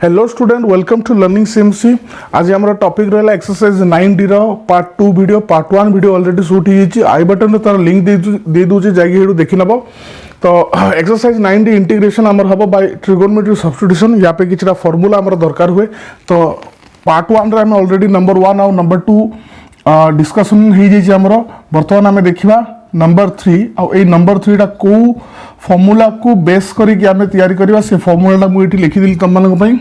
Hello student welcome to learning CMC. आज हमारा topic रहा एक्सरसाइज 9D पार्ट 2 वीडियो। पार्ट 1 वीडियो ऑलरेडी शूट हो आई बटन तार लिंक दे दूसरी जाइए देखी नब। तो एक्सरसाइज 9D इंटीग्रेशन आमर हम बाय ट्रिगोनोमेट्रिक सब्स्टिट्यूशन। या पे किसी फॉर्मूला आमर दरकार हुए। तो पार्ट 1 आम ऑलरेडी नंबर 1 और नंबर 2 डिस्कसन हो जामर। बर्तमान आम देखा नंबर 3 और ये नंबर 3 टा को फॉर्मूला को बेस करके आम तैयारी करवा से फॉर्मूला मुझे लिखिदी तुम मानी।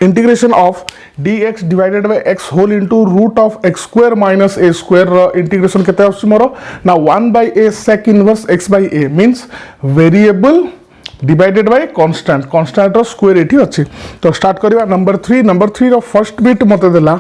Integration of dx divided by x whole into root of x square minus a square integration केते आछि मोर ना 1/a sec inverse x by a means variable divided by constant. Constant रो स्क्वायर एठी अछि। तो स्टार्ट करबा नंबर 3 रो फर्स्ट बिट मते देला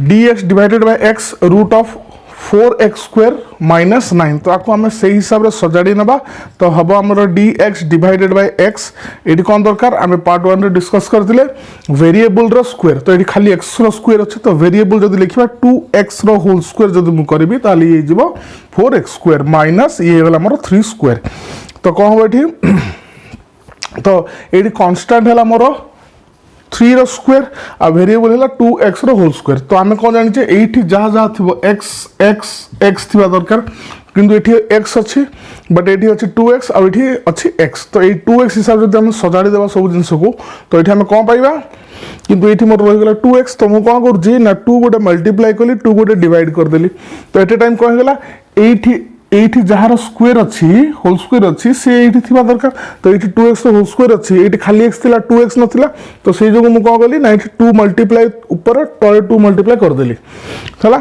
dx divided by x root of 4x square minus 9। तो आपको आम से हिसाब से सजाड़ी नबा। तो हम आम dx डिवाइडेड बाय x ये कौन दरकार आम पार्ट 1 रे डिस्कस करते वेरिएबल रो स्क्वायर। तो ये खाली x रो स्क्वायर अच्छे। तो वेरिएबल जब लिखा 2x रो होल स्क्वायर जब मुझे करी ताली ये 4x स्क्वायर माइनस ये आमर 3 स्क्वायर। तो कौन हम ये तो ये कांस्टेंट है मोर 3 रो स्क्वायर आ वेरिएबल है 2x रो होल स्क्वायर। तो आम कौन जाने ये जहाँ जहाँ थी x x x थी दरकार किंतु ये x अच्छी बट ये अच्छी 2x और ये अच्छी x। तो ये 2x हिसाब से आम सजाड़ी देवा सब जिन को। तो ये आम कौन पाइबा किंतु ये मोर रहीगला 2x। तो मुझे कौन करुँची ना 2 गोटे मल्टीप्लाई कली 2 गोटे डिवाइड करदेली। तो एट टाइम कौन होगा ये जार स्क्वायर अच्छी होल स्क्वायर अच्छी से ये दरकार। तो ये 2x होल स्क्वायर अच्छी ये खाली x थिला 2x नथिला। तो से जो मुझे कौन कली ना 2 मल्टीप्लाई ऊपर तले 2 मल्टीप्लाई करदेली है।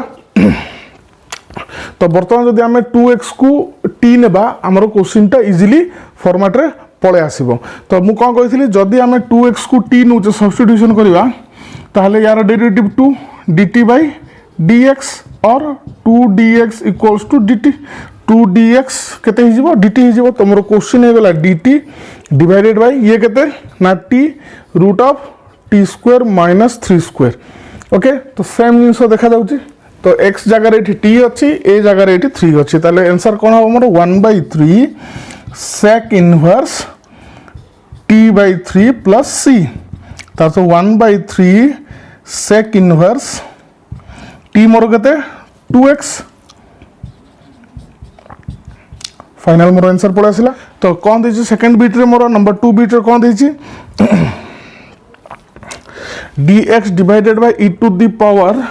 तो बर्तमान जब आम 2x को t नेबा आमर क्वेश्चन टा इजिली फॉर्मेट रे पळे आसीबो। तो मु कौन कही जदि आम 2x को t नौचे सब्स्टिट्यूशन करवा ताहले यार डेरिवेटिव 2 dt बाय dx और 2dx equals to dt 2dx केते हिजिबो dt हिजिबो। तो मोर क्वेश्चन हे गला dt डिवाइडेड बाय ये केते ना t root of t square minus 3 square. Okay तो सेम जिंस देखा जाउची। तो x जगह रे t अच्छी ए जगह रे 3 अच्छी। ताले आंसर कोन हो मोर 1/3 sec inverse t by 3 plus c। तो 1/3 sec इनवर्स t मोर केते 2x। फाइनल मोर आंसर पड़ा आसला। तो कौन देछि सेकंड बीट रे मोर नंबर 2 बीट रे कौन देछि dx divided by e to the power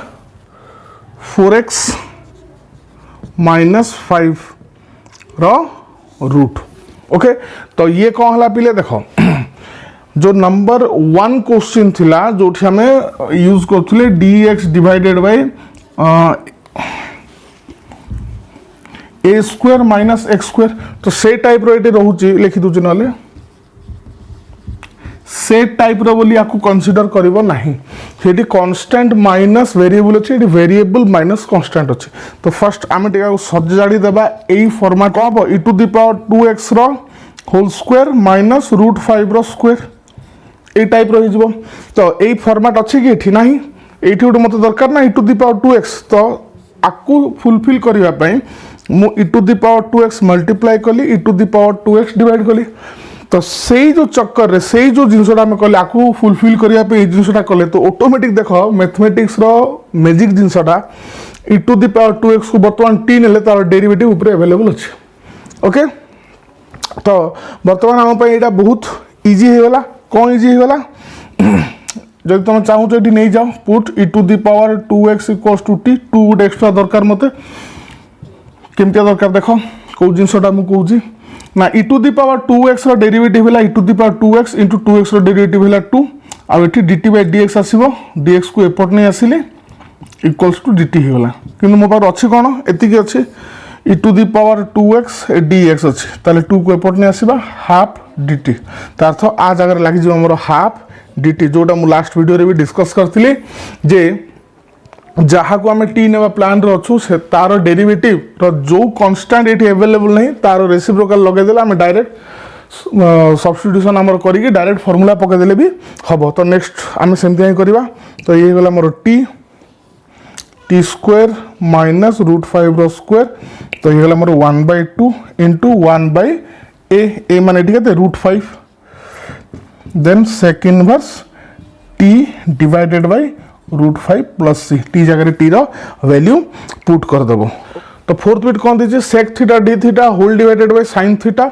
4x minus 5 रो रूट। ओके तो ये कौन हला पिले देखो जो नंबर 1 क्वेश्चन थिला जो हमें यूज करथुले dx divided by a square minus x square. तो से टाइप रो ये रोचे लिखि दूचे ना से टाइप रो बोली आपको कंसीडर करिवो नाही। सेठी कांस्टेंट माइनस वेरिएबल अछि एठी वेरिएबल माइनस कांस्टेंट अछि। तो फर्स्ट आमे टिका सजाड़ी देबा एई फॉर्मेट को हो e to the power 2x रो होल स्क्वायर माइनस रूट 5 रो स्क्वायर ए टाइप रो हिजबो। तो एई फॉर्मेट अछि कि एठी नाही एठी उड मते दरकार ना e to the power 2x। तो आपको फुलफिल करिवा पई मु e to the power 2x multiply कली e to the power 2x divide कली। तो से जो चक्कर रे से जो जिनसटा हम कले आपको फुलफिल करिया पे जिनसटा कले तो ऑटोमेटिक देखो मैथमेटिक्स रो मैजिक जिनसटा e to the power 2x को बर्तमान t नेले तार डेरिवेटिव ऊपर अवेलेबल अछि। ओके तो बर्तमान हम पे एटा बहुत इजी हे वाला कोन इजी हे वाला जब तुम चाहू तो ये नहीं जाओ put e to the power 2x equals to t 2 गोटे एक्स्ट्रा दरकार मते केमती दरकार देखो कौ जिनसटा मु कहूची ना e to the power 2x रो डेरिवेटिव हैला e to the power 2x into 2x रो डेरिवेटिव हैला 2 आ एठी dt by dx आसीबो dx को एपट नहीं आसीले इक्वल्स टू dt हेला। किंतु मो पार अछि कोन एति के अछि e to the power 2x dx अछि ताले 2 को एपट नहीं आसीबा हाफ dt। त अर्थ आ जगह लागि जो हमरो हाफ dt जोटा मु लास्ट वीडियो रे भी डिस्कस करथिले जे जहाँ को आम टी नेवा प्लान रे अच्छु से तार डेरिवेटिव रो जो कांस्टेंट एठी अवेलेबल नहीं तार रेसिप्रोकल लगे देला आम डायरेक्ट सब्स्टिट्यूशन आमर करिके डायरेक्ट फार्मूला पके देले भी हबो। तो नेक्स्ट आम सेमती ही करबा। तो ये गला more tea square minus root 5 रो स्क्वायर। तो ये गला मोर 1/2 इंटू 1/a ए माने ठीक है root 5 then sec inverse T divided by √5 plus C T जगह टी रो वैल्यू पुट कर देबो। तो फोर्थ बिट कौन दीजिए sec theta D theta whole divided by sine theta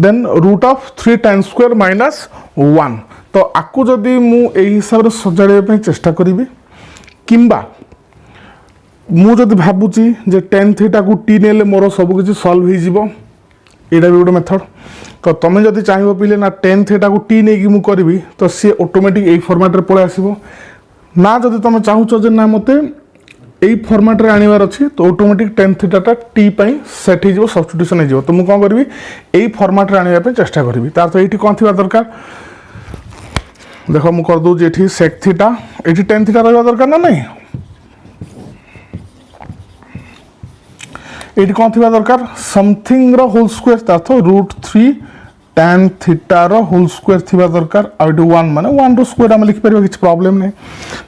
then √3 tan square minus 1। तो आकु जदि मु एई हिसाब रे सजाड़े पे चेष्टा करिवि किंबा मु जदि भाबुची जे tan थीटा को टी नेले मोर सब किछि सॉल्व हो जिवो एटा भी गोटे मेथड। तो तुम जदि चाहिए पिले ना tan थीटा को टी नहीं मु करी तो सी ऑटोमेटिक यही फॉर्मेट रे पळे आसीबो ना जदि तुम चाहूच जे ना मते यही फॉर्मेट रे आनिवार अछि तो ऑटोमेटिक tan थीटा टा टी पई सेट हो जिवो सब्स्टिट्यूशन हो जिवो। तो मु कोन करबी यही फॉर्मेट रे आनिबा पे चेष्टा करबी। तार तो एठी कोन थिबा दरकार देखो मु कर दउ जे एठी sec थीटा एठी tan थीटा रहबा दरकार ना नहीं एठी कोन थिबा दरकार समथिंग रो होल स्क्वायर ता तो √3 tan थीटा रो होल स्क्वायर थिबा दरकार आ एठी 1 माने 1 रो स्क्वायर हम लिख परिबा किछ प्रॉब्लम नै।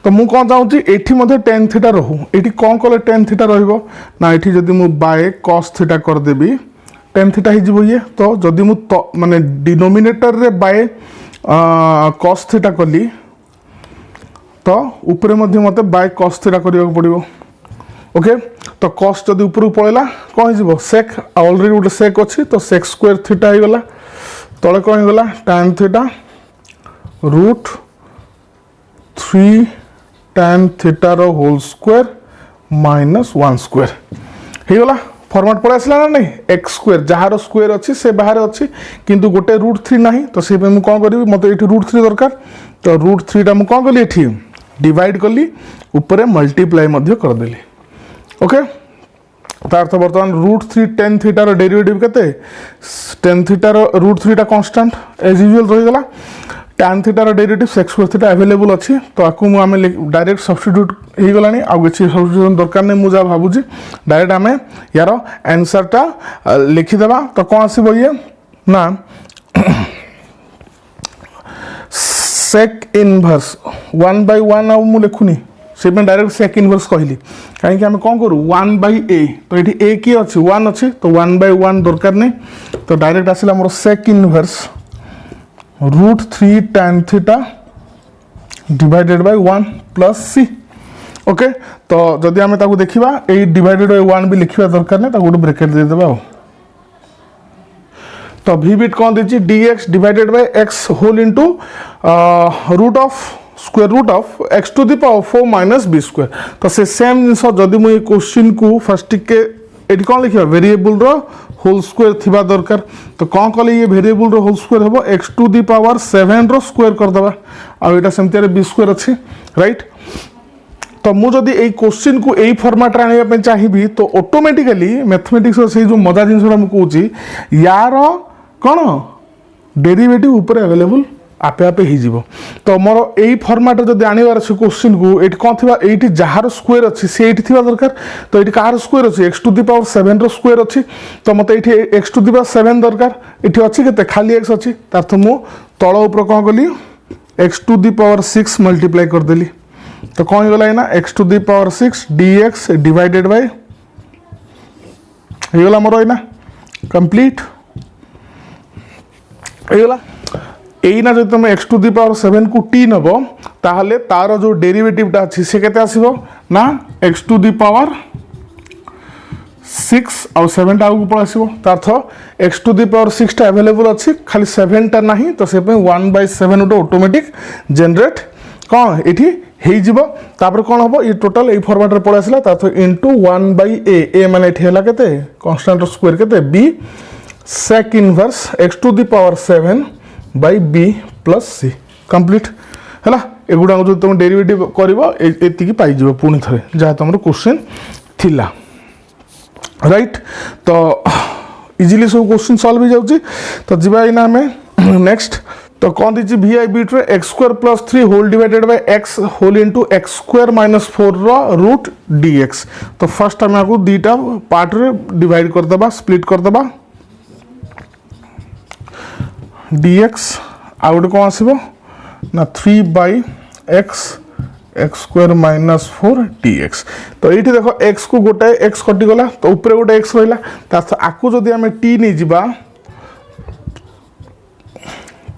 तो मु कोन चाहूची एठी मध्ये tan थीटा रहू एठी कोन कले tan थीटा रहइबो ना एठी जदि मु बाय cos थीटा कर देबी tan थीटा हि जिवो ये। तो जदि मु माने डिनोमिनेटर रे बाय cos थीटा कली तो ऊपर मध्ये मते बाय cos थीटा करियो पड़िबो। ओके तो cos जदि ऊपर पळेला कोन हिजबो sec ऑलरेडी गोटे sec अछि तो sec स्क्वायर थीटा hi गला तळे कोन गला tan थीटा √3 tan थीटा रो whole square minus 1 square hi गला फॉर्मेट पळे आसला ना नहीं x स्क्वायर जहार स्क्वायर अछि से बाहर अछि किंतु गोटे √3 नाही तो से पे मु कोन करबी मते एठी √3 दरकार तो √3 टा मु कोन करली एठी डिवाइड करली ऊपर मल्टीप्लाई मध्ये कर देली। ओके तार अर्थ बर्तमान √3 tan थीटा रो डेरिवेटिव केते tan थीटा रो √3 टा कांस्टेंट एज यूजुअल रहि गला tan थीटा रो derivative sec square theta available अछि तो आकु मु आमे डायरेक्ट सब्स्टिट्यूट हे गलानी आ किछि सब्स्टिट्यूशन दरकार नै मु जा भाबुजी डायरेक्ट आमे यार आंसर टा लिखि देबा। तो कोन आसीबो ये ना sec इनवर्स 1/1 आ मु लिखुनी से में डायरेक्ट sec इनवर्स कहली कहीं आम कौन करूँ 1/a तो ये a की अच्छी 1 अच्छी तो 1/1 दरकार नहीं तो डायरेक्ट आसला मोर sec inverse √3 tan theta divided bye 1 plus c। Okay तो जदि आम देखा ये डिवाइडेड बाय 1 भी लिखा दरकार नहीं गोटे ब्रेकेट दे देबा। तो v बिट कौन देछि dx divided by x whole into root of square root of x to the power 4 minus b स्क्वायर। तो से सेम जिनस जदि मु क्वेश्चन को फर्स्ट के एटी कौन लिखा वेरिएबल रो होल स्क्वायर थिबा दरकार तो कौन कले ये वेरिएबल रो होल स्क्वायर हेबो x टू द पावर 7 रो स्क्वायर कर दबा आ एटा सेमति रे b स्क्वायर अछि राइट। तो मु जदि एई क्वेश्चन को एई फॉर्मेट रे आनिबा पे चाहिबी तो ऑटोमेटिकली मैथमेटिक्स रो से जो मजा जिनस हम कहूची यार कौन डेरिवेटिव ऊपर अवेलेबल आपे आपे ही जीवो। तो मोर एई फॉर्मेट जदि आनिबार अछि क्वेश्चन को एटी कोन थिबा एटी जहार स्क्वायर अछि से एटी थिबा दरकार तो एटी कार स्क्वायर अछि x टू द पावर 7 रो स्क्वायर अछि तो मते एटी x टू द पावर 7 दरकार एटी अछि केते खाली x अछि त अर्थ मु तळ ऊपर कोन गली x to the power 6 multiply कर देली तो कोन गला ना x to the power 6 dx divided by हे गला मोर ना कंप्लीट हे गला एना जो तुम x टू द पावर 7 को t नबो ताहले तार जो डेरिवेटिव टा अछि से केते आसीबो ना x टू द पावर 6 और 7 टा को पळासीबो त अर्थ x टू द पावर 6 टा अवेलेबल अछि खाली 7 टा नाही तो से पे 1/7 उटो ऑटोमेटिक जनरेट कोन एठी हेई जिवो तापर कोन हबो ये टोटल ए फॉर्मेट रे पळासिला त अर्थ इनटू 1/a a माने एठी हला केते कांस्टेंट स्क्वायर केते b sec inverse x to the power 7 by b plus c complete हैला एगुडा जो तुम डेरिवेटिव करबो एति की पाई जिवो पुनी थरे जहा तुमरो क्वेश्चन थिला राइट। तो इजीली सब क्वेश्चन सॉल्व हो जाउची तो जिबा इना हमें नेक्स्ट तो कौन दीजिए vi बिट रे x square plus 3 whole divided by x whole into x square minus 4 रो रूट dx। तो फर्स्ट हम आपको दीटा पार्ट रे डिवाइड कर दबा स्प्लिट कर दबा dx आउट कौन आसीबो ना 3/x x square minus 4 dx। तो ये देखो x को गोटे x कटि गला तो ऊपर गोटे x रहिला त आकु जदि हमें t नै जिबा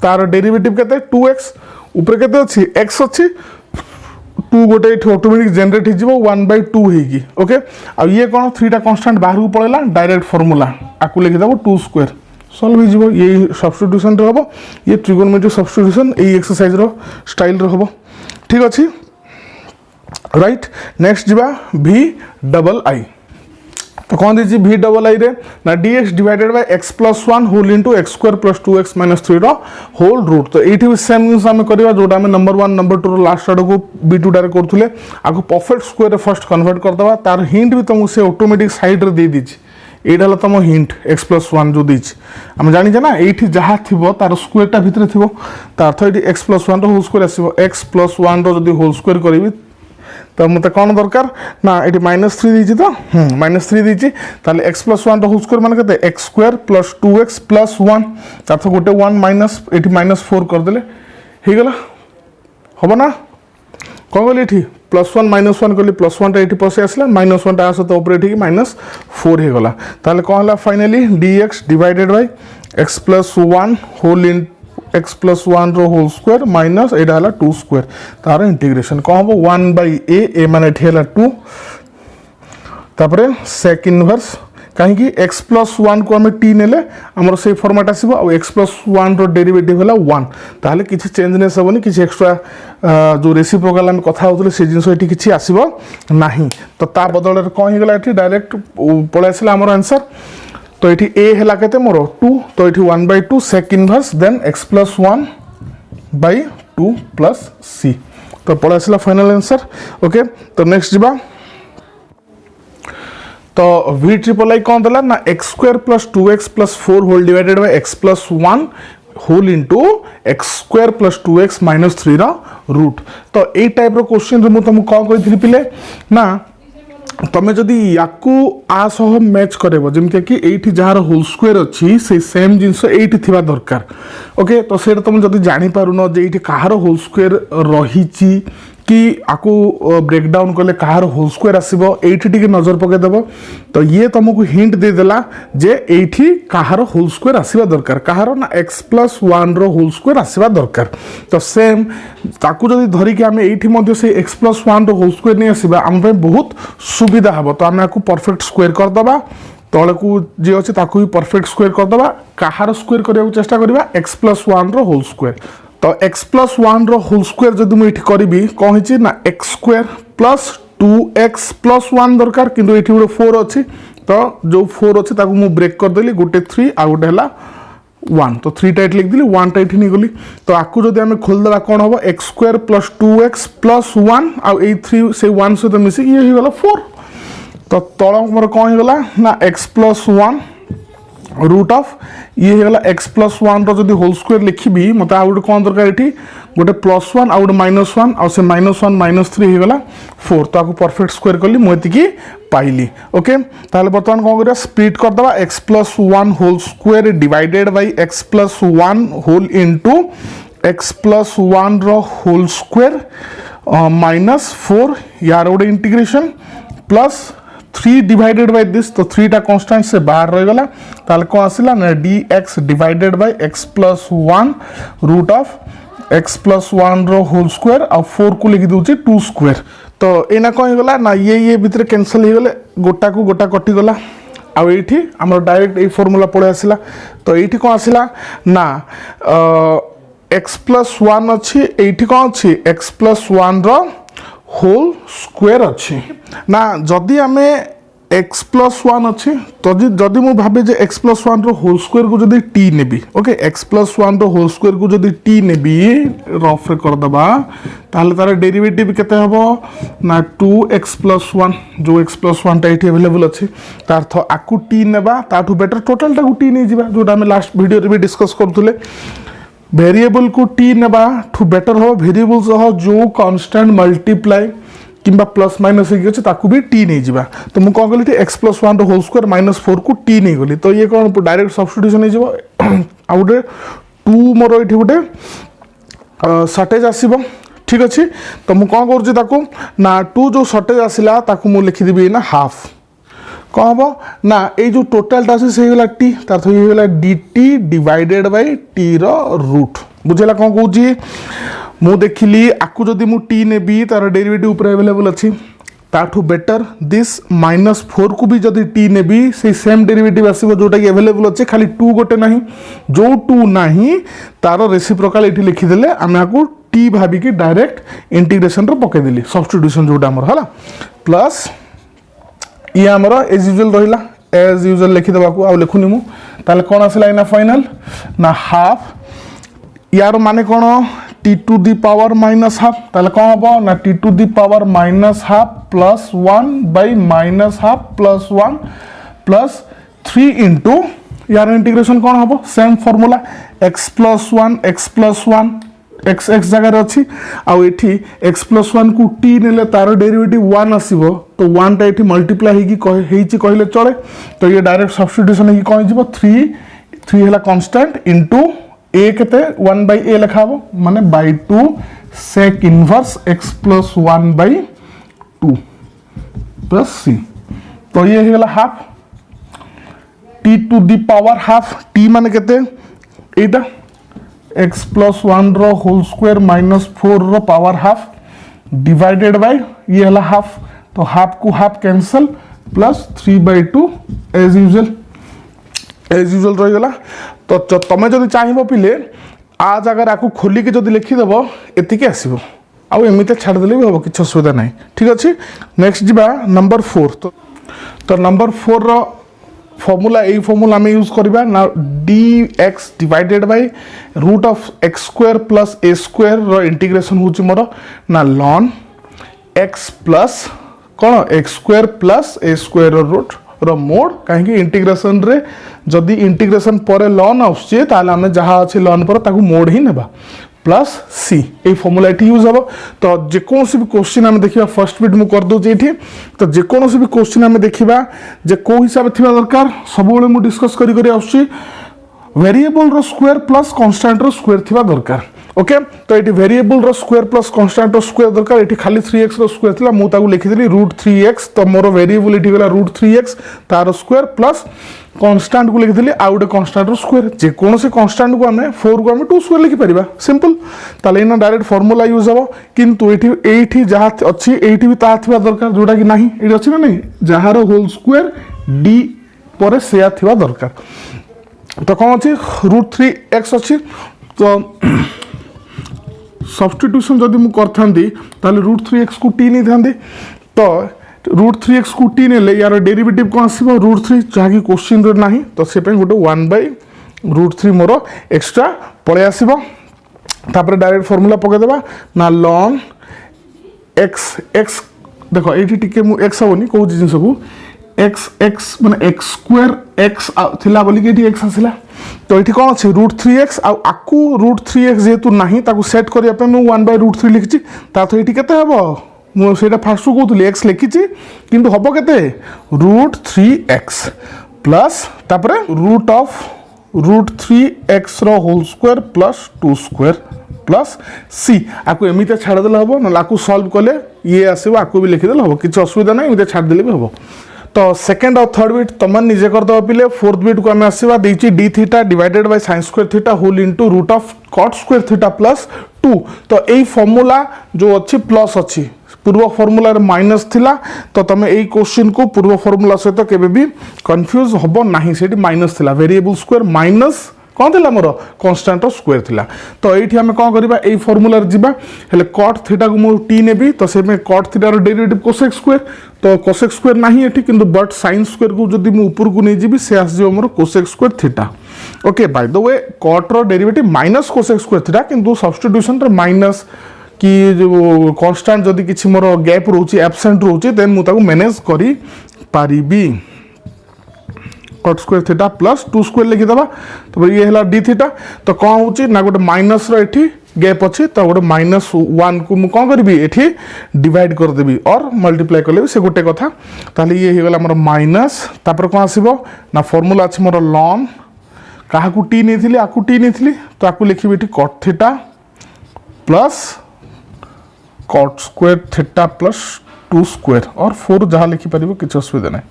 तार डेरिवेटिव केते 2x ऊपर केते अछि x अछि 2 गोटे इठ ऑटोमेटिक जनरेट हो 1/2 होगी ओके आ ये कौन 3टा कांस्टेंट बाहर को पड़ेला डायरेक्ट फार्मूला आकु लिखि देबो 2 स्क्वायर सॉल्व हो ये सब्स्टिट्यूशन रे हबो ये ट्रिगोनोमेट्रिक सब्स्टिट्यूशन ए एक्सरसाइज रो स्टाइल रे हबो ठीक अछि राइट नेक्स्ट जीवा v+i तो कौन दीजिए v+i रे ना dx divided by x plus 1 whole into x square plus 2x minus 3 रो होल रूट तो एठी भी सेम यूज हम करबा जोटा हम नंबर 1 नंबर 2 रो लास्ट आड को b2 डायरेक्ट करथुले आको परफेक्ट स्क्वायर रे फर्स्ट कन्वर्ट कर दबा तार हिंट भी तुमको से ऑटोमेटिक साइड रे दे दीछि एटा हला तुम हिंट x प्लस 1 जो दीछि हम जानि जे ना एठी जहा थिबो तार स्क्वायर टा भितरे थिबो तार अर्थ एठी x प्लस 1 रो होल स्क्वायर आसीबो x प्लस 1 रो जदी होल स्क्वायर करबी तो मत कौन दरकार ना ये -3 दीजिए तो -3 दीजिए ताले x प्लस 1 होल स्क्वायर मान के x square plus 2x plus 1 तार तो गोटे 1 माइनस एटी -4 कर देले हे गला होबो ना कौन गली एठी +1 -1 गली +1 टा एठी पसे आसला -1 टा आसो तो ऊपर एठी -4 हे गला ताले कौन हला finally dx divided by x plus 1 whole in x plus 1 रो होल स्क्वायर माइनस एटा हला 2 स्क्वायर तार इंटीग्रेशन कौन हो 1/a माने ठेला 2 तापरे सेक इनवर्स कहीं कि x प्लस 1 को हमें t नेले हमर से फॉर्मेट आसीबो और x प्लस 1 रो डेरिवेटिव हला 1 ताले किछि चेंजनेस होबनी किछि एक्स्ट्रा जो रेसिप्रोकल हम कथा होतले से जिंस एठी किछि आसीबो नाही तो ता बदल रे कोन हिगला एठी डायरेक्ट पळे आसीला हमर आंसर तो ये a है केते मोर 2 तो ये 1/2 sec inverse then x plus 1/2 plus c तो पड़ा आसला फाइनल आंसर ओके तो नेक्स्ट जीवा तो v+i कौन दला ना x square plus 2x plus 4 whole divided by x plus 1 whole into x square plus 2x minus 3 रा रूट तो ए टाइप रो क्वेश्चन रे मु तुम को कहिथिली पिले ना तमें जदि याकू आ सह मैच करेबो जेमते कि एठी जहार होल स्क्वायर अछि से सेम जिंस एठी थिबा दरकार ओके तो सेटा तुम जदि जानि पारुनो जे एठी कहार होल स्क्वायर रहिछि कि आकू ब्रेक डाउन करले कहार होल स्क्वायर आसीबो एठी टिके नजर पके देबो तो ये तुमको हिंट दे देला जे एठी कहार होल स्क्वायर आसीबा दरकार कहार ना x प्लस 1 रो होल स्क्वायर आसीबा दरकार तो सेम ताकू जदि धरि कि हमें एठी मध्ये से x प्लस 1 रो होल स्क्वायर नै आसीबा हम पे बहुत सुविधा हबो तो हम आकू परफेक्ट स्क्वायर कर दबा तळे को जे अछि ताकू भी परफेक्ट स्क्वायर कर दबा कहार स्क्वायर करिया चेष्टा करबा x प्लस 1 रो होल स्क्वायर तो x प्लस 1 रो होल स्क्वायर जदि मु एठी करबी कोन हिची ना x square plus 2x plus 1 दरकार किंतु एठी गोटे 4 अछि तो जो 4 अछि ताकू मु ब्रेक कर देली गोटे 3 आ गोटे हला 1 तो 3 टाइट लिख दिली 1 टाइट नि गली तो आकू जदि हमें खोल देबा कोन होबो x square plus 2x plus 1 आ ए 3 से 1 से तो मिसी ये हो गला 4 तो तळ हमर कोन हो गला ना x प्लस 1 रूट ऑफ ये हेगला x प्लस 1 रो जदि होल स्क्वायर लिखिबी मते आ गोटे कोन दरकार एठी गोटे प्लस 1 आ गोटे माइनस 1 आ से माइनस 1 माइनस 3 हेगला 4 तो आको परफेक्ट स्क्वायर करली मोती की पाइली ओके ताले बर्तमान कोन करिया स्प्लिट कर दबा x plus 1 whole square divided by x plus 1 whole into x plus 1 रो होल स्क्वायर माइनस 4 यार गोटे integration plus 3 divided by this तो 3 टा कांस्टेंट से बाहर रह गला ताले को आसिला ना dx divided by x plus 1 root of x plus 1 रो होल स्क्वायर और 4 को लिखि दोछि 2 स्क्वायर तो एना कोन गला ना ये भीतर कैंसिल हो गले गोटा को गोटा कटि गला आ एठी हमर डायरेक्ट ए फार्मूला पळे आसिला तो एठी को आसिला ना x प्लस 1 अछि एठी को अछि x प्लस 1 रो होल स्क्वायर अच्छी ना जदि आमे x प्लस 1 अच्छी तो जदि मु भाबे जे x प्लस 1 रो होल स्क्वायर को जदि t नेबी ओके x प्लस 1 रो होल स्क्वायर को जदि t नेबी रफ रे कर दबा ताले तार डेरिवेटिव केते हबो ना 2x प्लस 1 जो x प्लस 1 टा एठी अवेलेबल अछि तार अर्थ आकु t नेबा ताठू बेटर टोटल टा को t नै जिबा जोटा हम लास्ट वीडियो रे भी डिस्कस करथुले वेरिएबल को t नेबा ठू बेटर हो वेरिएबल सह जो कांस्टेंट मल्टीप्लाई किंबा प्लस माइनस हो गछि ताकू भी t नै जिबा तो मु कोन गली x प्लस 1 रो होल स्क्वायर माइनस 4 को t नै गली तो ये कोन डायरेक्ट सब्स्टिट्यूशन नै जिवो आ गोटे 2 मोर एठी गोटे शॉर्टेज आसीबो ठीक अछि तो मु कोन करछि ताकू ना 2 जो शॉर्टेज आसिला ताकू मु लिखि दिबी ना हाफ कौन हम ना ये जो टोटाल टा से गला टी तार ये गला dt डिवाइडेड बाय t रो रूट बुझेगा कौन कौची मु देखिली आकु जदि मु टी नेबी तार डेरिवेटिव ऊपर अवेलेबल अच्छी ताठू बेटर दिस -4 को भी जदि टी नेबी से सेम डेरिवेटिव आसीबो जोटा कि अवेलेबल अच्छे खाली 2 गोटे नहीं जो 2 नहीं तार रेसिप्रोकाल एठी लिखि देले आमे आकु टी भाबी कि डायरेक्ट इंटीग्रेशन रो पके देली सब्स्टिट्यूशन जोटा हमर हला प्लस ये हमर एज यूजुअल रहिला एज यूजुअल लिखि देबा को आ लिखुनी मु ताले कोन आसिला इना फाइनल ना हाफ यार माने कोन t to the power minus half ताले कौन हम ना t to the power minus half plus 1 by minus half plus 1 plus 3 into यार इंटीग्रेशन कौन हम same formula x plus 1 x x जगह अच्छी आउ एठी x प्लस 1 को t नेले तार डेरिवेटिव 1 आसीबो तो 1 टा एठी मल्टीप्लाई हेची कहले चले तो ये डायरेक्ट सब्स्टिट्यूशन हेकी कौन जीवो 3 हैला कांस्टेंट इनटू a केते 1 बाई a लिखा हो माने by 2 sec inverse x plus 1 by 2 plus c तो ये हो गला half t to the power half t माने केते एटा x प्लस 1 रो होल स्क्वायर माइनस 4 रो पावर हाफ डिवाइडेड बाय ये हला हाफ तो हाफ को half cancel plus 3 by 2 as usual रही गला तो तमें जब चाहिए पिले आ जगह आपको खोलिकी जब लिखिदेव एतिक आसो आउ एमती छाड़देले भी हम किसी असुविधा ना ठीक अच्छे नेक्स्ट जी नंबर 4 तो नंबर 4 रो फॉर्मूला यही फॉर्मूला आम यूज करवा ना D X divided by root of X square plus A square रो इंटीग्रेशन होची मोर ना लॉन एक्स प्लस कौन X square plus A square root रो मोड कहीं इंटीग्रेशन रे जदि इंटीग्रेशन पर लॉन आसचे ताले आमे जहाँ अच्छे लॉन पर ताकू मोड ही नेबा plus C a formula eighty use हम तो जेकोसी भी क्वेश्चन आम देखा फर्स्ट बिट मुझे करदे ये तो जेकोसी भी क्वेश्चन आम देखा जे को हिसाब थी दरकार सब मुझे डिस्कस करी वेरिएबल रो स्क्वायर प्लस कांस्टेंट रो स्क्वायर थी दरकार ओके तो ये वेरिएबल रो स्क्वायर प्लस कांस्टेंट रो स्क्वायर दरकार ये खाली 3x रो स्क्वायर थिला मु ताकू लिखिदेली √3x तो मोर वेरिएबल ये गला √3x तार स्क्वायर प्लस कांस्टेंट को लिखिदेली आ गोटे कांस्टेंट रो स्क्वायर जे कौन से कांस्टेंट को आम 4 को आम 2 स्क्वायर लिखि परिबा सिंपल ताले इना डायरेक्ट फार्मूला यूज हम किंतु एठी जहाँ अच्छी एठी भी ता थिबा दरकार जोटा कि नाही एठी अछि ना नहीं जहाँ रो होल स्क्वायर d पर सेया थिबा दरकार तो कौन अच्छी √3x अच्छी तो सब्स्टिट्यूशन जदि मु करथांदी ताले √3x को t नहीं थांदी तो √3x को t नेले यार डेरिवेटिव कौन आसीबो √3 जहाँकि क्वेश्चन रे नाही तो से पे गोटे 1 बाय √3 मोर एक्स्ट्रा पळे आसीबो तापर डायरेक्ट फार्मूला पके देबा ना ln x देखो एठी टिके मु x होनी को जिंस को x माने x स्क्वायर x थिला बोली के x आसिला तो ये कौन अच्छे √3x आकु √3x जेहेतु नहीं ताकू सेट करिया पे मु 1 बाय √3 लिखिची ता तो एठी केते हबो मु सेटा फास्ट को कहतली x लिखिची किंतु हबो केते √3x प्लस तापरे रूट ऑफ √3x रो whole square plus 2 square plus c आकु एमिते छाड़ देले हबो न आकु सॉल्व कले ये आसीबो आकु भी लिखि देले हबो किछ असुविधा नै एमिते छाड़ देले भी हबो तो सेकेंड और थर्ड बिट तुम निजे करदे पिले फोर्थ बिट को आम आसवा d theta divided by sine square theta whole into root of cot square theta plus 2 तो यही फॉर्मूला जो अच्छी प्लस अच्छी पूर्व फॉर्मूला रे माइनस थिला तो तुम यही क्वेश्चन को पूर्व फॉर्मूला सहित केबे भी कंफ्यूज हबो नाही सेठी माइनस थिला वेरिएबल स्क्वायर माइनस कौन थिला मोर कांस्टेंट स्क्वायर थिला तो एठी हमें कौन करबा एई फार्मूला रे जिबा हेले cot थीटा को मु t नेबी तो से में cot थीटा रो डेरिवेटिव cosec स्क्वायर तो cosec स्क्वायर नाही एठी किंतु बट sin स्क्वायर को जदी मु ऊपर को नै जिबी से आस जिवो मोर cosec square theta okay by the way cot रो derivative minus cosec square theta किंतु सब्स्टिट्यूशन रे माइनस कि जो कांस्टेंट जदी किछि मोर गैप रहउची एब्सेंट रहउची देन मु ताको मैनेज करी पारिबी cot square theta plus 2 square लिखि दबा तो ये हला d थीटा तो कौन होची ना गोटे माइनस रो एठी गैप अछि तो गोटे -1 को मु कोन करबी एठी डिवाइड कर देबी और मल्टीप्लाई करले से गोटे कथा ताले ये हे गला हमर माइनस तापर कोन आसीबो ना फार्मूला अछि मोर ln काहा को t नेथिली आकु t नेथिली तो आकु लिखिबी एठी cot theta plus cot square theta plus 2 square और 4 जहाँ लिखि पारिबो किछ असुविधा नै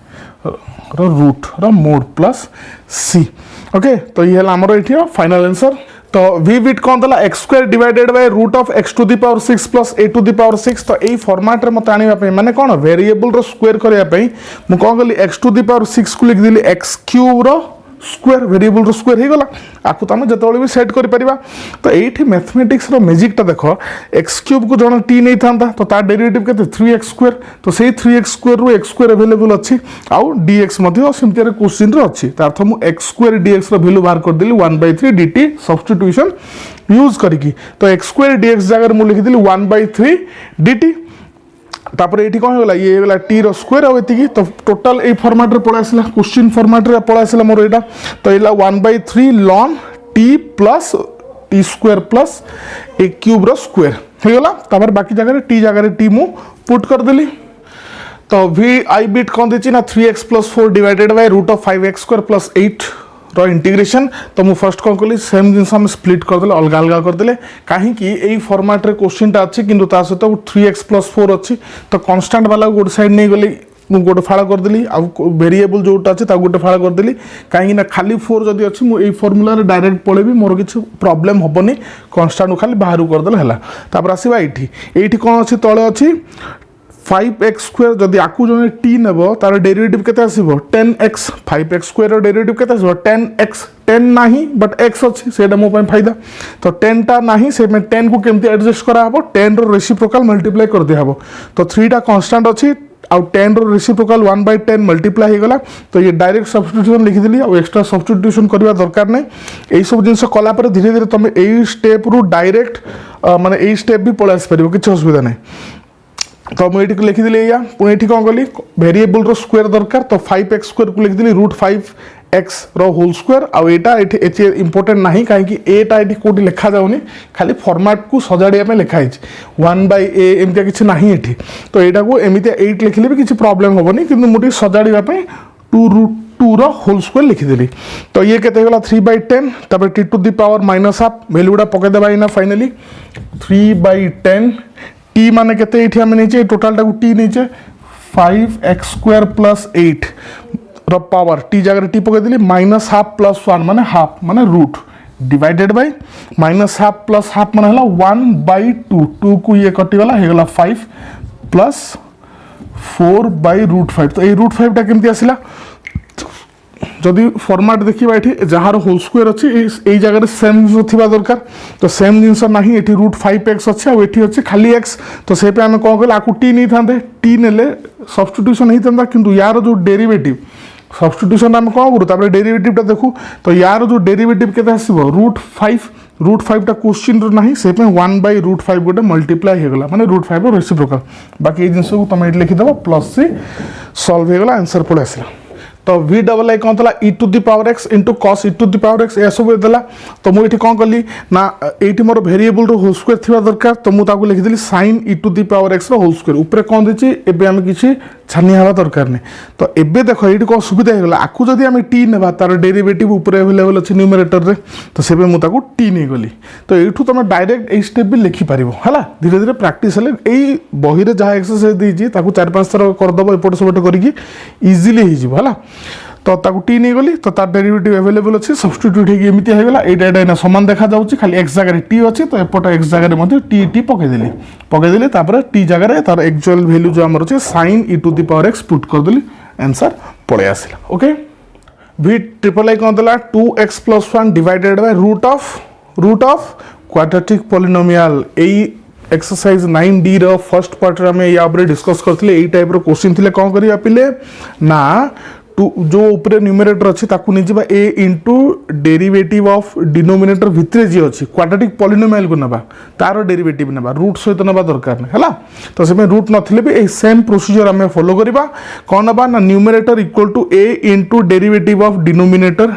root mod plus C okay तो ये हला हमर एठी फाइनल आंसर तो v बिट कौन था x square divided by root of x to the power 6 plus a to the power 6 तो यही फॉर्मेट रे मत आनिबा पे माने कोन वेरिएबल रो स्क्वायर करिया पे मु कोन गली एक्स टू दी पावर 6 को लिख दिली एक्स क्यूब रो स्क्वायर वेरिएबल रो स्क्वायर हे गला आकु त हम जतबळे भी सेट करि परिबा तो एठी मैथमेटिक्स रो मैजिक ता देखो x क्यूब को जण t नै थांता तो ता डेरिवेटिव केते 3x स्क्वायर तो सेही 3x square rho x square available अछि आउ dx मध्ये सिम्पली रे क्वेश्चन रो अछि त अर्थ मु x स्क्वायर dx रो वैल्यू बाहर कर देली 1/3 dt सब्स्टिट्यूशन यूज करिकी तो x स्क्वायर dx जगह मु लिखि देली 1/3 dt तापर एठी कोन होला ये होला t रो स्क्वायर आ एति तो टोटल ए फॉर्मेट रे पळा आसला क्वेश्चन फॉर्मेट रे पळा आसला मोर एटा तो एला 1/3 ln t plus t square plus a cube रो स्क्वायर हे होला तापर बाकी जगह रे t जगह रे t मु पुट कर देली तो v i बिट कोन देछि ना 3x + 4 divided by root of 5x square plus 8 रो इंटीग्रेशन तो मु फर्स्ट कोन कली सेम जिंस हम स्प्लिट कर देले अलग अलग कर देले काहे कि एई फॉर्मेट रे क्वेश्चन ता अछि किंतु ता सहित 3x + 4 अछि तो कांस्टेंट वाला गोड साइड नै गली मु गोड फाळा कर देली आ वेरिएबल जोटा अछि ता गोड फाळा कर देली काहे ना खाली 4 जदी अछि मु एई फार्मूला रे डायरेक्ट पळेबी मोर किछ प्रॉब्लम होबनी कांस्टेंट खाली बाहर कर देले हला तापर आसीबा एठी कोन अछि तळे अछि 5x स्क्वायर जदि आकु जने t नेबो तार डेरिवेटिव केते आसीबो 10x 5x square rho derivative केते आसीबो 10x 10 नाही बट x अछि सेटा मो पय फायदा तो 10 ता नाही से में 10 को केमती एडजस्ट करा हबो 10 रो रेसिप्रोकल मल्टीप्लाई कर दे हबो तो 3 टा कांस्टेंट अछि आउ 10 रो रेसिप्रोकल 1/10 मल्टीप्लाई हे गला तो ये डायरेक्ट सब्स्टिट्यूशन लिखि दिली आ एक्स्ट्रा सब्स्टिट्यूशन करबा दरकार नै एई सब जिंस कला पर धीरे धीरे तमे एई स्टेप रु डायरेक्ट माने एई स्टेप भी पळास परिबो किछ असुविधा नै तो मुझे लिखी दिली या पुणी एठी कौन कली वेरिएबल रो स्क्वायर दरकार तो 5x स्क्वायर को लिखी दिली √5x रो होल स्क्वायर आ एटा एठी इंपोर्टेंट नाही काहे कि एटा एठी कोठी लिखा जाउनी खाली फॉर्मेट को सजाडिया में लिखा हिच 1/a एमतिया किछ नाही एठी तो एटा को एमितिया 8 लिखले भी किछ प्रॉब्लम होबनी किंतु मुठी सजाडिया पे 2√2 रो होल स्क्वायर लिखी दिली तो ये केते गला 3/10 तबे t टू द पावर -1/2 वैल्यूडा पके देबा इना फाइनली 3/10 t माने केते एठी हम नीचे टोटल टा t नीचे 5x स्क्वायर प्लस 8 रो पावर t जगह t पके दिली -1/2 + 1 माने हाफ माने रूट डिवाइडेड बाय -1/2 + 1/2 माने हला 1/2 2 को ये कटि गला हे गला 5 प्लस 4/√5 तो ए √5 टा केमती आसिला जदि फॉर्मेट देखिबा एठी जहार होल स्क्वायर अछि एई जगह रे सेम थिबा दरकार तो सेम जिंस नाही एठी √5x अछि आ एठी अछि खाली x तो से पे हम कोन कहला आकु t नै थांदे t नेले सब्स्टिट्यूशन ही थांदा किंतु यार जो डेरिवेटिव सब्स्टिट्यूशन हम कोन करू तापर डेरिवेटिव टा देखू तो यार जो डेरिवेटिव केते आसीबो √5 टा क्वेश्चन रो नाही से पे 1/√5 गोटे मल्टीप्लाई हे गला माने √5 रो रेसिप्रोकल बाकी ए जिंस को तमे लिखि दबो प्लस से सॉल्व हे गला आंसर पळे आसिला तो v डबल आई कौन था e to the power x into cos e to the power x ए सब देला तो मु एठी कौन कली ना एठी मोर वेरिएबल रो होल स्क्वायर थिबा दरकार तो मु ताको लिखि देली sin e to the power x रो होल स्क्वायर ऊपर कौन देछि एबे हम किछि छानी हवा दरकार नै तो एबे देखो एठी को सुविधा हे गला आकु जदी हम t नेबा तार डेरिवेटिव ऊपर अवेलेबल अछि न्यूमरेटर रे तो सेबे मु ताको t नै गली तो एठू तमे डायरेक्ट ए स्टेप भी लिखि पारिबो हला धीरे धीरे प्रैक्टिस हले एई बही रे जहा एक्सरसाइज दिजी ताको 4-5 थर कर दबो एपट सबट करिकि इजीली हे जिवो हला तो ताकू t नहीं गली तो तार डेरिवेटिव अवेलेबल अछि सब्स्टिट्यूट हे एमिति हे गला एटा एटा समान देखा जाउछि खाली x जगह रे t अछि तो एपट x जगह रे मध्ये t पके देली तापर t जगह रे तार एक्चुअल वैल्यू जो हमर अछि sin e to the power x put कर देली आंसर पळे आसिला ओके v ट्रिपल आई कोन दला 2x + 1 divided by root of quadratic polynomial एई एक्सरसाइज 9d रो फर्स्ट पार्ट रे हम या ऊपर डिस्कस करथिले एई टाइप रो क्वेश्चन थिले कोन करिया पिले ना जो ऊपर न्यूमरेटर अछि ताकू नि जिबा a into derivative of denominator भितरे जे अछि क्वाड्रेटिक पॉलिनोमियल को नबा तारो डेरिवेटिव नबा रूट सहित नबा दरकार नै हला तो सेमे रूट नथिले भी ए सेम प्रोसीजर हमें फॉलो करिबा कोन नबा ना numerator equal to a into derivative of denominator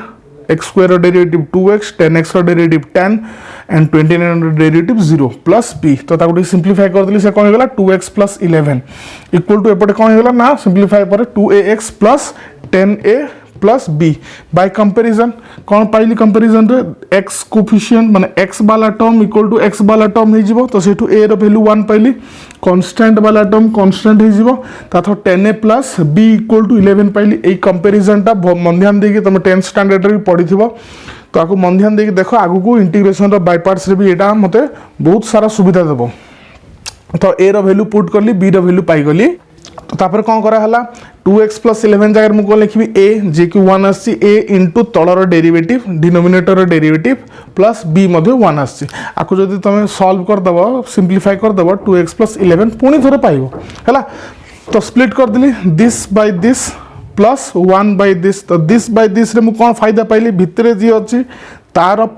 x square derivative 2x 10x derivative 10 and 29 derivative 0 plus b तो ताको सिंपलीफाई कर देली से कोन गेला 2x + 11 इक्वल टू एपटे कोन गेला ना सिंपलीफाई पर 2ax + 10a plus b by comparison कौन पाइली कंपैरिजन रे x कोफिशिएंट माने x वाला टर्म इक्वल टू x वाला टर्म हे जिवो तो सेठू a रो वैल्यू 1 पाइली कांस्टेंट वाला टर्म कांस्टेंट हे जिवो ताथो 10a plus b equal to 11 पाइली ए कंपैरिजन टा मन ध्यान देके तुम 10th स्टैंडर्ड रे पढिथिबो तो आपको मन ध्यान देख देख आगु को इंटीग्रेशन बाय पार्ट्स रे भी एटा मते बहुत सारा सुविधा देबो। तो ए रो वैल्यू पुट करली बी रो वैल्यू पाई गली। तो तापर कौन करा हला 2x + 11 जगह मु को लिखबी a जे कि 1 आसी a इनटू तळर derivative denominator derivative plus b मध्ये 1 आसी। आको जदी तमे सॉल्व कर दबो सिंपलीफाई कर दबो 2x + 11 पुनी थरे पाइबो हला। तो स्प्लिट कर दिली this by this plus 1 by this. तो दिस बाय दिस रे मु कोन फायदा पाइली भितरे जी अछि तार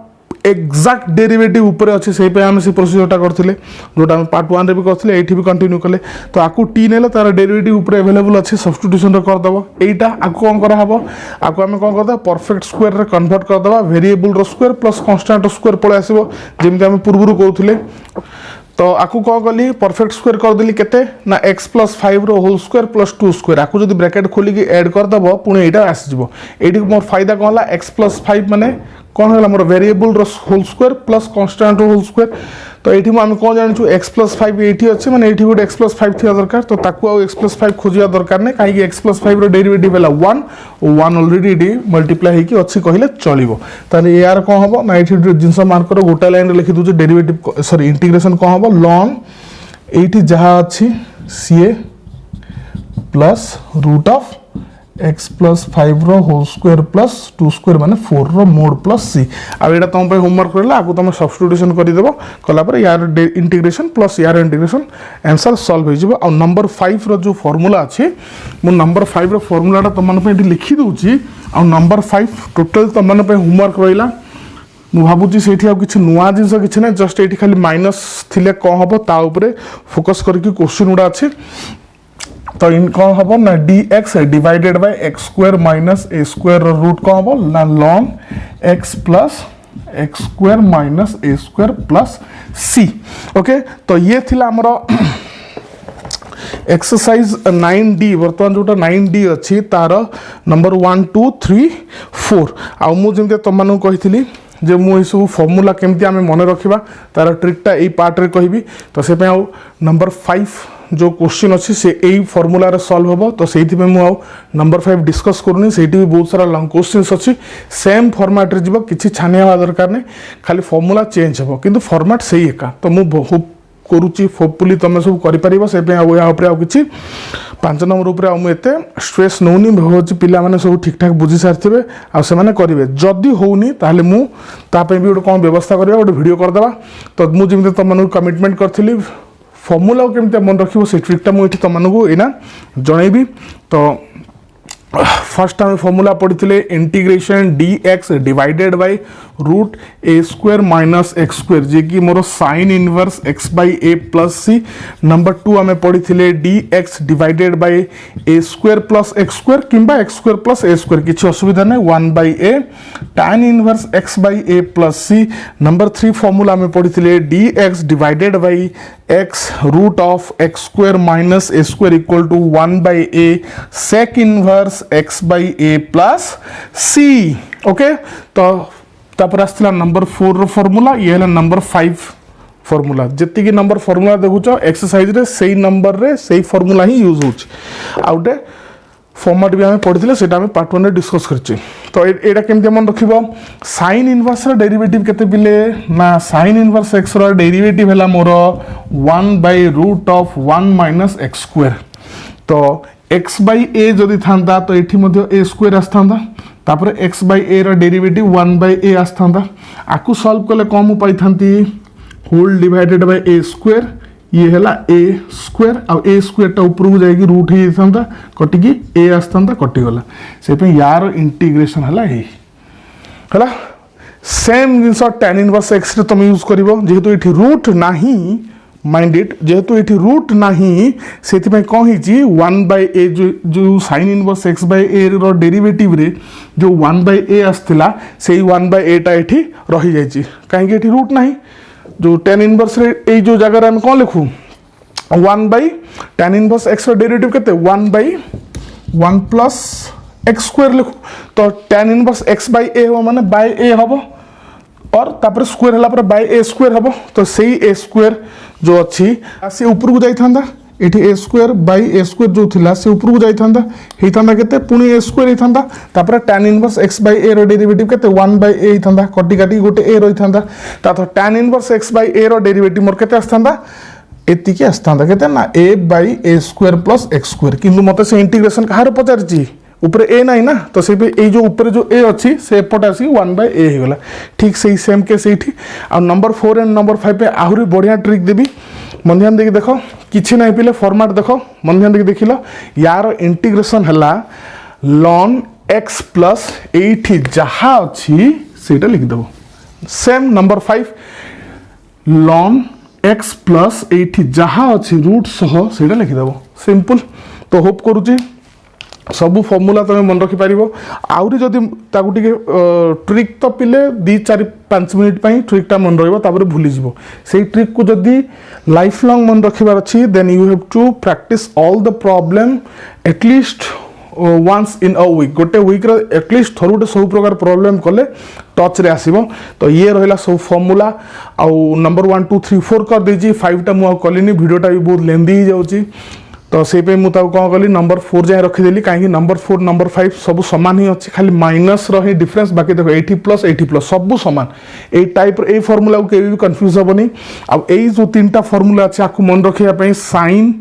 एक्जाक्ट डेरिवेटिव ऊपर अच्छे से आम से प्रोसीजरटा करते जोटा पार्ट 1 रे भी करते ये भी कंटिन्यू कले। तो आपको टी ने तार डेरिवेटिव ऊपर अवेलेबल अच्छे सब्स्टिट्यूशन करदेव यहीटा आपको कौन कराब आपको आम कौन करदे परफेक्ट स्क्वायर रे कन्वर्ट करदे वेरिएबल रो स्क्वायर प्लस कांस्टेंट स्क्वायर पळे आसीबो जेमति आम पूर्व कहते। तो आपको कौन कली परफेक्ट स्क्वायर करदेली केते ना x + 5 रो होल स्क्वायर प्लस 2 स्क्वायर आपको जब ब्रैकेट खोलिकी ऐड करदेव पुणी यहाँ आसीଯିव। ये मोर फायदा कौन है x + 5 माने कौन है मोर वेरिएबल रो होल स्क्वायर प्लस कांस्टेंट रो होल स्क्वायर। तो ये आम कौन जानूँ x + 5 ये अच्छे मैंने ये गोटे x + 5 थी दरकार। तो ताकू आ x + 5 खोजा दरकार नहीं कहीं x + 5 रो डेरिवेटिव है 1 और 1 ऑलरेडी मल्टीप्लाई होगी अच्छी कहले चलो। ताले यार कौन हम ना ये जिनस मार्कर गोटा लाइन लिखि दूचे डेरिवेटिव सॉरी इंटीग्रेशन कौन हम लॉन ये जहाँ अच्छी C plus root of x + 5 रो होल स्क्वायर प्लस 2 स्क्वायर माने 4 रो मोड प्लस c। अब एटा तुम पे होमवर्क करला आगु तुम सब्स्टिट्यूशन कर देबो कला पर यार इंटीग्रेशन प्लस यार इंटीग्रेशन आंसर सॉल्व हो जिवो। और नंबर 5 रो जो फार्मूला अछि मु नंबर 5 रो फार्मूलाटा तुम मन पे लिखि दूची। और नंबर 5 टोटल तुम मन पे होमवर्क रहिला मु भाबुची सेठी आ किछि नुवा जिंस किछि नै जस्ट एठी खाली माइनस थिले को हबो ता ऊपर फोकस करके क्वेश्चन उडा अछि। तो इन कौन हम ना dx divided by x² minus a² root कौन हम ना ln x plus x² minus a² plus c। Okay तो ये थिला हमरो एक्सरसाइज 9D बर्तमान जोटा 9D अच्छी तार नंबर 1 2 3 4 आ मु जेमते तमनु कहितली जे मु सब फॉर्मूला केमती आमे मन रखिबा तार ट्रिकटा ए पार्ट रे कहिबी। तो से पे आ नंबर 5 जो क्वेश्चन अच्छी से यही फॉर्मूला रे सॉल्व हम। तो से नंबर 5 डिस्कस करूनी से भी बहुत सारा लॉन्ग क्वेश्चंस अच्छी सेम फॉर्मेट रे जीव किछि छानिया दरकार नहीं खाली फॉर्मूला चेंज हो किंतु फॉर्मेट सही एका। तो मु होप करूची होपफुली तुम सब करि परिबो से पे या ऊपर आ किछि 5 नंबर ऊपर आ मु एते स्ट्रेस नौनी भावुची पिला माने सब ठीक ठाक बुझी सारथिबे आ से माने करिवे जदी होउनी ताले मु ता पे भी गोटे कोन व्यवस्था करबा गोटे वीडियो कर देबा। तो मु जेमते तुम कमिटमेंट करथिली फॉर्मूला केमती मन रखिबो से ट्रिकटा मु एठी तुमको एना जनइबी। तो फर्स्ट आम फॉर्मूला पढ़ी integration dx divided by root a² minus x² जे कि मोर sine inverse x/a plus c। Number 2 आम पढ़ी dx divided bye a² plus x² किंबा x² प्लस a² किसी असुविधा नहीं 1/a tan inverse x/a plus c। Number 3 formula आम पढ़ी dx divided by x root of x² minus a² equal to 1/a sec inverse x/a plus c। Okay तो तापर आसला number 4 रो formula ये है नंबर 5 फार्मूला जति की नंबर फार्मूला देखुच एक्सरसाइज रे सही नंबर रे सही फार्मूला ही यूज होच आउटे फॉर्मेट भी हमें पढ़ी से पार्ट 1 रे डिस्कस करछि। तो एटा केमते मन रखिबो sin इनवर्स रो डेरिवेटिव केते बिले ना sin इनवर्स x रो डेरिवेटिव हैला मोर 1/√1 माइनस x²। तो x/a जदि थांता तो एठी मध्ये a² आस्थांता तापर x/a रो डेरिवेटिव 1/a आस्थांता आकु सॉल्व कले कम पाई थांती होल डिवाइडेड बाय a² ये हैला a² आ a² टा ऊपर को जाई रूट ही थांता कटि की a आस्थांता कटि गला से पे यार इंटीग्रेशन हैला हे हैला सेम जिंस tan इनवर्स x रे तुम यूज करिवो जेहेतु एठी रूट नाही माइंड इट जेहेतु ये रूट नहीं से कौन ही 1/a जो साइन इनवर्स x/a रो डेरिवेटिव रे जो 1/a आसला से 1/a टा एठी रही जाइए कहीं रूट नहीं जो tan इनवर्स रे जो जगह हम कौन लिखू 1/tan इनवर्स x रो डेरिवेटिव केते 1/1 प्लस x² लिखू। तो tan इनवर्स x/a हो माने बाय a हबो और तापर स्क्वायर हला पर बाय a² हबो। तो सही a² जो अच्छी से ऊपर को जाई थांदा एठी ए स्क्वायर बाई ए स्क्वायर जो थिला से ऊपर को जाई थांदा हेई थांदा केते पुनी ए स्क्वायर हेई थांदा तापर tan inverse x by a रो डेरिवेटिव केते 1 बाई a हेई थांदा कटी काटी गोटे a रही थांदा तातो tan inverse x by a रो डेरिवेटिव मोर केते आस्थांदा एतिके आस्थांदा केते ना a by a square plus x square किंतु मते से इंटीग्रेशन कहार पचारची ऊपर ए नहीं ना तो से ए जो ऊपर जो ए अच्छी से एपट आसी 1 बाय ए होगला ठीक सही सेम केस एठी आ नंबर 4 एंड नंबर 5 पे आहुरी बढ़िया ट्रिक देबी मन ध्यान देखि देखो किछि नहीं पिले फॉर्मेट देखो मन ध्यान देखि देखिलो यार इंटीग्रेशन हला ln x प्लस एठी जहा अछि सेटा लिख देबो same number 5 ln x plus एठी जहा अछि रूट सह सेटा लिख देबो सिंपल तो होप करूची सब फॉर्मूला तुम मन रखि पारिबो आउरी जदि ताकु टिके ट्रिक तो पिले 2-4-5 मिनिट पई ट्रिकटा मन रहइबो तापर भूली जिवो सेही ट्रिक को जदि लाइफ लॉन्ग मन रखिबार अछि then you have to practice all the problem at least once in a week गोटे वीक रे एटलीस्ट थरुटे सब प्रकार प्रॉब्लम कले टच रे आसीबो तो ये रहला सब फॉर्मूला आ नंबर 1 2 3 4 कर देजी 5 टा मु कलिनी वीडियोटा भी बहुत लेंदी ही जाउची तो से पे मुझे कौन कली नंबर 4 जाए रखीदेली कहीं नंबर 4 नंबर 5 सब सामान ही अच्छे खाली माइनस रही डिफरेंस बाकी देखो 80 प्लस सब सामान ए टाइप ए फॉर्मूला को केबी कंफ्यूज हेबनी अब ए जो 3टा फॉर्मूला अच्छे आपको मन रखिया पे sine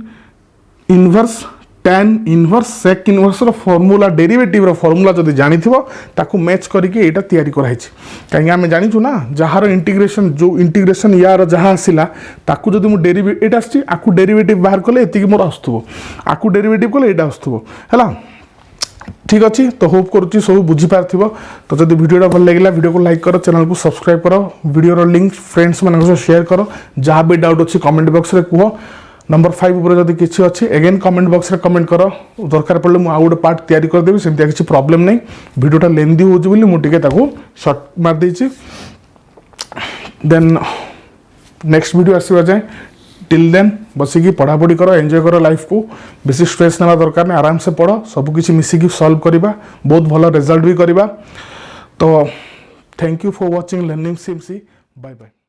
inverse tan inverse sec inverse रो फॉर्मूला डेरिवेटिव रो फॉर्मूला जदि जानिथिबो ताकू मैच करके एटा तैयारी कराई छी काहे आमे जानिछु ना जहार इंटीग्रेशन जो इंटीग्रेशन यार जहा आसिला ताकू जदि मु डेरिवेटिव एटा आछि आकू डेरिवेटिव बाहर कले एतिकी मोर आस्तुबो आकू डेरिवेटिव कले एटा आस्तुबो हला ठीक अच्छी तो होप करुच्ची सब बुझी पार्थिबो तो जदि वीडियोटा भल लागिला वीडियो को लाइक करो चैनल को सब्सक्राइब करो वीडियो रो लिंक फ्रेंड्स मानक सह शेयर करो जहां भी डाउट अछि कमेंट बॉक्स रे कुहो नंबर 5 ऊपर जदि किछि अछि अगेन कमेंट बॉक्स रे कमेंट करो दरकार पड़ले मु आउट पार्ट तैयारी कर देबी सेमतिया किछि प्रॉब्लम नै वीडियोटा लेंदी हो बोली मु टिके ताको शॉर्ट मार देछि देन नेक्स्ट वीडियो आसीबा जाय टिल देन बसिकी पढ़ा पढ़ी करो एंजॉय करो लाइफ को बेसी स्ट्रेस ना दरकार नै आराम से पढ़ो सब किछि मिसिकी सॉल्व करिबा बहुत भलो रिजल्ट भी करिबा तो thank you for watching learning सिमसी बाय बाय।